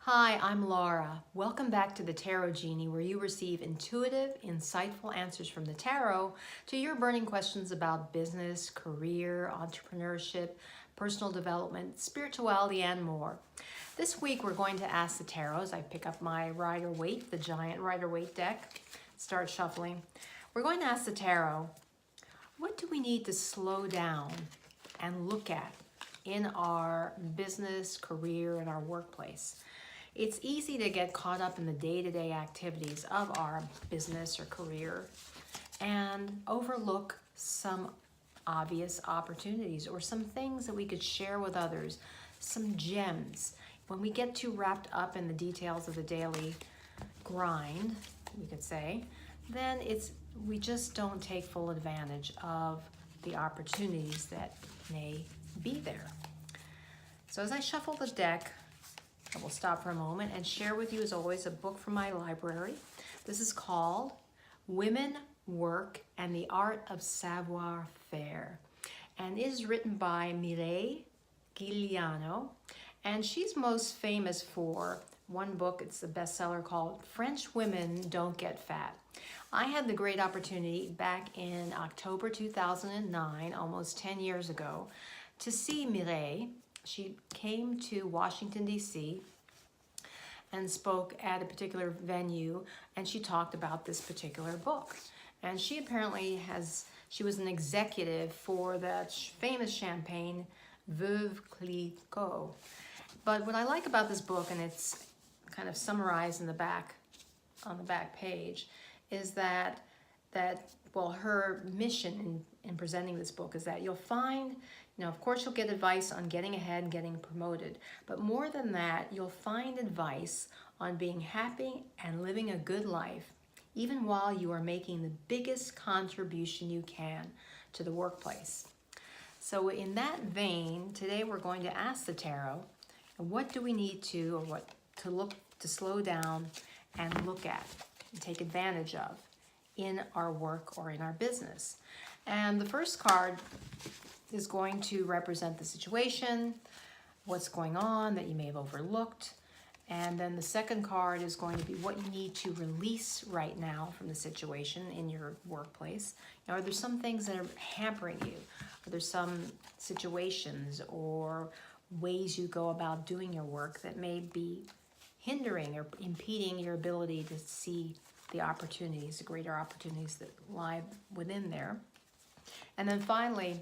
Hi, I'm Laura. Welcome back to the Tarot Genie, where you receive intuitive, insightful answers from the tarot to your burning questions about business, career, entrepreneurship, personal development, spirituality, and more. This week, we're going to ask the tarot as I pick up my Rider-Waite, the giant Rider-Waite deck, start shuffling. We're going to ask the tarot, what do we need to slow down and look at in our business, career, and our workplace? It's easy to get caught up in the day-to-day activities of our business or career and overlook some obvious opportunities or some things that we could share with others, some gems. When we get too wrapped up in the details of the daily grind, we could say, then we just don't take full advantage of the opportunities that may be there. So as I shuffle the deck, I will stop for a moment and share with you, as always, a book from my library. This is called Women, Work, and the Art of Savoir, Faire, and is written by Mireille, Guiliiano, and she's most famous for one book. It's a bestseller called French Women Don't Get Fat. I had the great opportunity back in October 2009, almost 10 years ago, to see Mireille. She came to Washington, D.C. and spoke at a particular venue, and she talked about this particular book. And she apparently she was an executive for that famous champagne, Veuve Clicquot. But what I like about this book, and it's kind of summarized in the back, on the back page, is that her mission in presenting this book is that you'll find, of course you'll get advice on getting ahead and getting promoted, but more than that, you'll find advice on being happy and living a good life, even while you are making the biggest contribution you can to the workplace. So in that vein, today we're going to ask the tarot, what do we need to, or what to slow down and look at and take advantage of in our work or in our business. And the first card is going to represent the situation, what's going on that you may have overlooked. And then the second card is going to be what you need to release right now from the situation in your workplace. Are there some things that are hampering you? Are there some situations or ways you go about doing your work that may be hindering or impeding your ability to see the opportunities, the greater opportunities that lie within there? And then finally,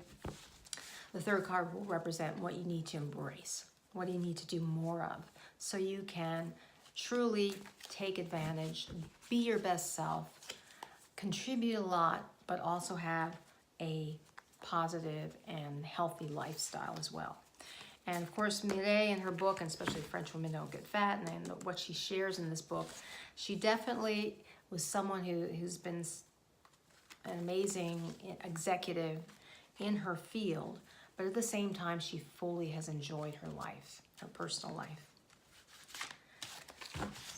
the third card will represent what you need to embrace. What do you need to do more of so you can truly take advantage, be your best self, contribute a lot, but also have a positive and healthy lifestyle as well. And of course, Mireille in her book, and especially French Women Don't Get Fat, and what she shares in this book, she definitely was someone who's been an amazing executive in her field, but at the same time, she fully has enjoyed her life, her personal life.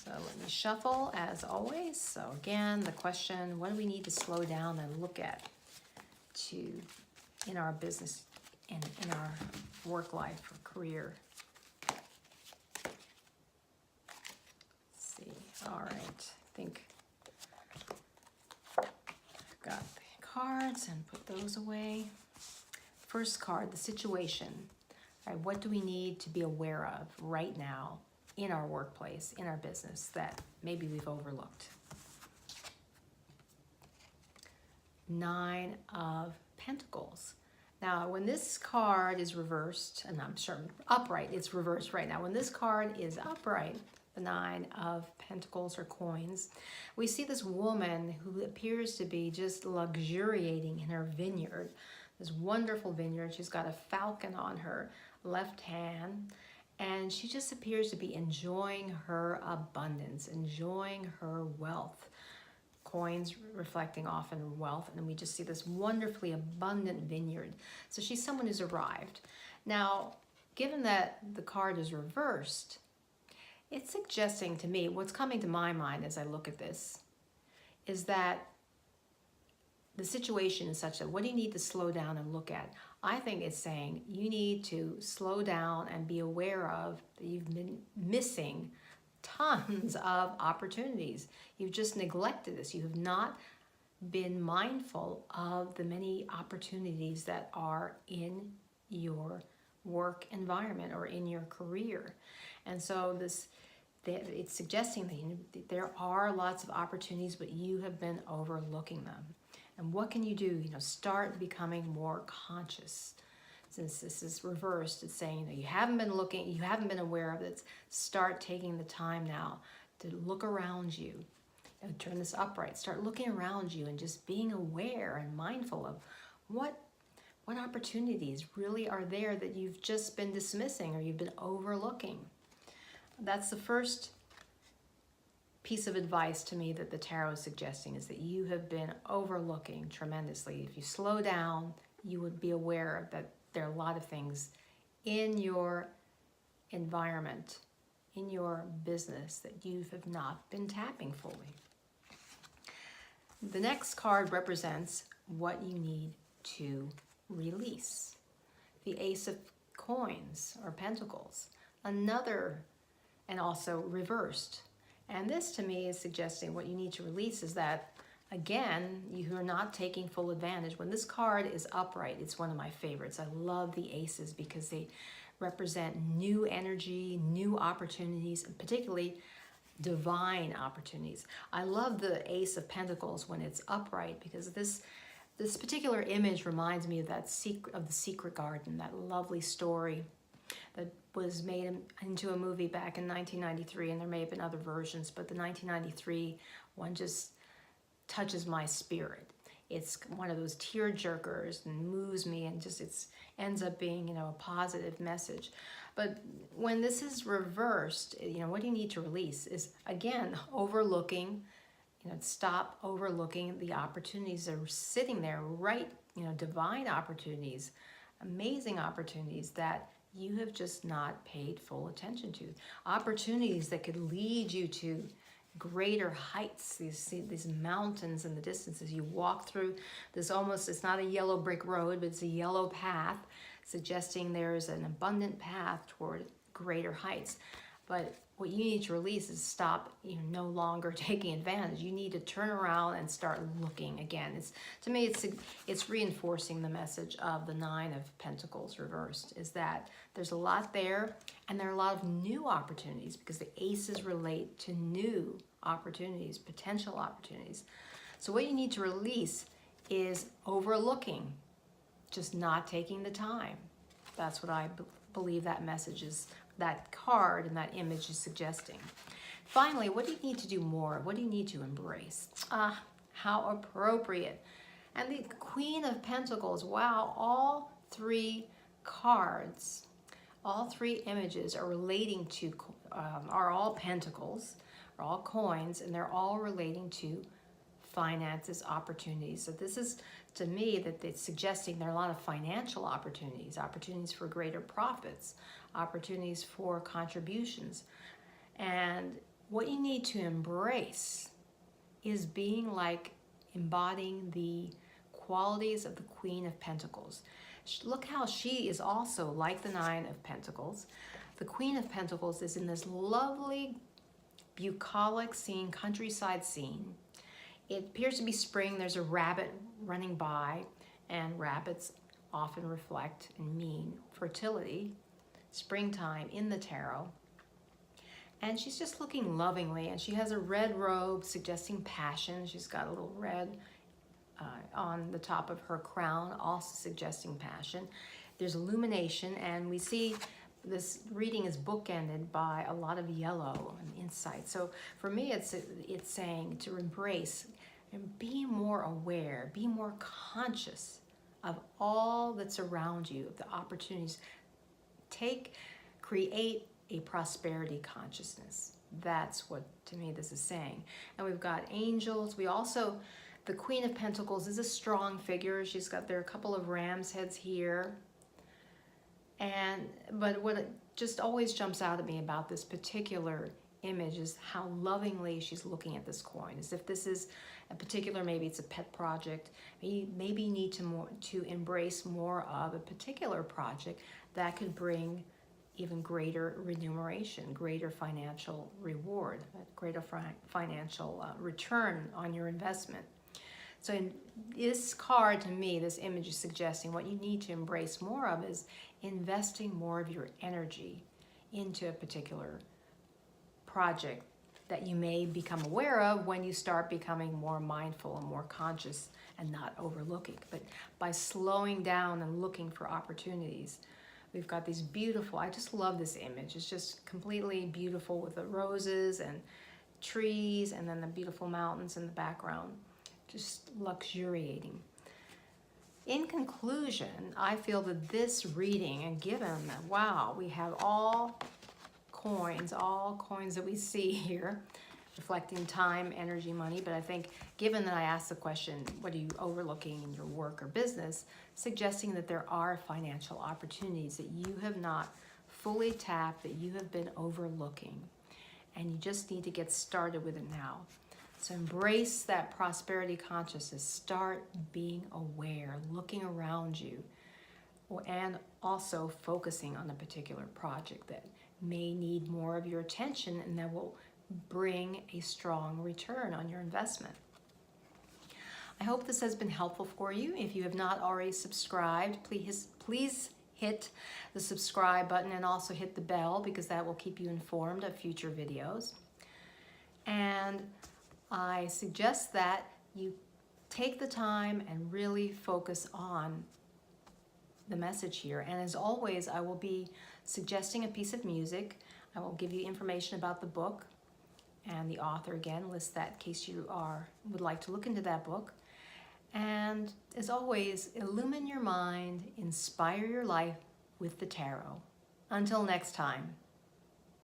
So let me shuffle as always. So again, the question, what do we need to slow down and look at in our business and in our work life or career? Let's see. All right. I think I've got the cards and put those away. First card, the situation. All right, what do we need to be aware of right now in our workplace, in our business, that maybe we've overlooked? Nine of Pentacles. Now, when this card is reversed, and I'm sure upright, it's reversed right now. When this card is upright, the Nine of Pentacles or coins, we see this woman who appears to be just luxuriating in her vineyard, this wonderful vineyard. She's got a falcon on her left hand, and she just appears to be enjoying her abundance, enjoying her wealth. Coins reflecting often wealth, and we just see this wonderfully abundant vineyard. So she's someone who's arrived. Now, given that the card is reversed, it's suggesting to me, what's coming to my mind as I look at this, is that the situation is such that what do you need to slow down and look at? I think it's saying you need to slow down and be aware of that you've been missing tons of opportunities. You've just neglected this. You have not been mindful of the many opportunities that are in your work environment or in your career. And so it's suggesting that there are lots of opportunities, but you have been overlooking them. And what can you do? Start becoming more conscious. Since this is reversed, it's saying you haven't been looking, you haven't been aware of it. Start taking the time now to look around you. Turn this upright. Start looking around you and just being aware and mindful of what opportunities really are there that you've just been dismissing or you've been overlooking. That's the first piece of advice to me that the tarot is suggesting, is that you have been overlooking tremendously. If you slow down, you would be aware that there are a lot of things in your environment, in your business, that you have not been tapping fully. The next card represents what you need to release. The Ace of Coins or Pentacles, another, and also reversed. And this to me is suggesting what you need to release is that, again, you are not taking full advantage. When this card is upright, it's one of my favorites. I love the aces because they represent new energy, new opportunities, and particularly divine opportunities. I love the Ace of Pentacles when it's upright because this particular image reminds me of the Secret Garden, that lovely story that was made into a movie back in 1993, and there may have been other versions, but the 1993 one just touches my spirit. It's one of those tear jerkers and moves me, and just it ends up being a positive message. But when this is reversed, what do you need to release is, again, overlooking. Stop overlooking the opportunities that are sitting there, right? Divine opportunities, amazing opportunities that you have just not paid full attention to. Opportunities that could lead you to greater heights, these mountains in the distance as you walk through this it's not a yellow brick road, but it's a yellow path, suggesting there's an abundant path toward greater heights. But what you need to release is stop no longer taking advantage. You need to turn around and start looking again. To me, it's reinforcing the message of the Nine of Pentacles reversed, is that there's a lot there, and there are a lot of new opportunities because the aces relate to new opportunities, potential opportunities. So what you need to release is overlooking, just not taking the time. That's what I believe that message is, that card and that image is suggesting. Finally, what do you need to do more? What do you need to embrace? How appropriate. And the Queen of Pentacles, wow, all three cards, all three images are relating to, are all pentacles, are all coins, and they're all relating to finances, opportunities. So this is, to me, that it's suggesting there are a lot of financial opportunities, opportunities for greater profits, opportunities for contributions. And what you need to embrace is embodying the qualities of the Queen of Pentacles. Look how she is also like the Nine of Pentacles. The Queen of Pentacles is in this lovely, bucolic scene, countryside scene. It appears to be spring. There's a rabbit running by, and rabbits often reflect and mean fertility, springtime in the tarot. And she's just looking lovingly, and she has a red robe suggesting passion. She's got a little red on the top of her crown, also suggesting passion. There's illumination, and we see this reading is bookended by a lot of yellow and insight. So for me, it's saying to embrace and be more aware, be more conscious of all that's around you, of the opportunities. Create a prosperity consciousness. That's what, to me, this is saying. And we've got angels. The Queen of Pentacles is a strong figure. There are a couple of ram's heads here. But what just always jumps out at me about this particular image is how lovingly she's looking at this coin, as if this is a particular, maybe it's a pet project. Maybe you need to embrace more of a particular project that could bring even greater remuneration, greater financial reward, greater financial return on your investment. So in this card, to me, this image is suggesting what you need to embrace more of is investing more of your energy into a particular project that you may become aware of when you start becoming more mindful and more conscious and not overlooking. But by slowing down and looking for opportunities, we've got these beautiful, I just love this image. It's just completely beautiful with the roses and trees and then the beautiful mountains in the background, just luxuriating. In conclusion, I feel that this reading, and given that, wow, we have all coins that we see here, reflecting time, energy, money, but I think given that I asked the question, what are you overlooking in your work or business, suggesting that there are financial opportunities that you have not fully tapped, that you have been overlooking, and you just need to get started with it now. So embrace that prosperity consciousness, start being aware, looking around you, and also focusing on a particular project that may need more of your attention and that will bring a strong return on your investment. I hope this has been helpful for you. If you have not already subscribed, please hit the subscribe button and also hit the bell, because that will keep you informed of future videos. And I suggest that you take the time and really focus on the message here. And as always, I will be suggesting a piece of music. I will give you information about the book and the author, again, list that in case you would like to look into that book. And as always, illumine your mind, inspire your life with the tarot. Until next time.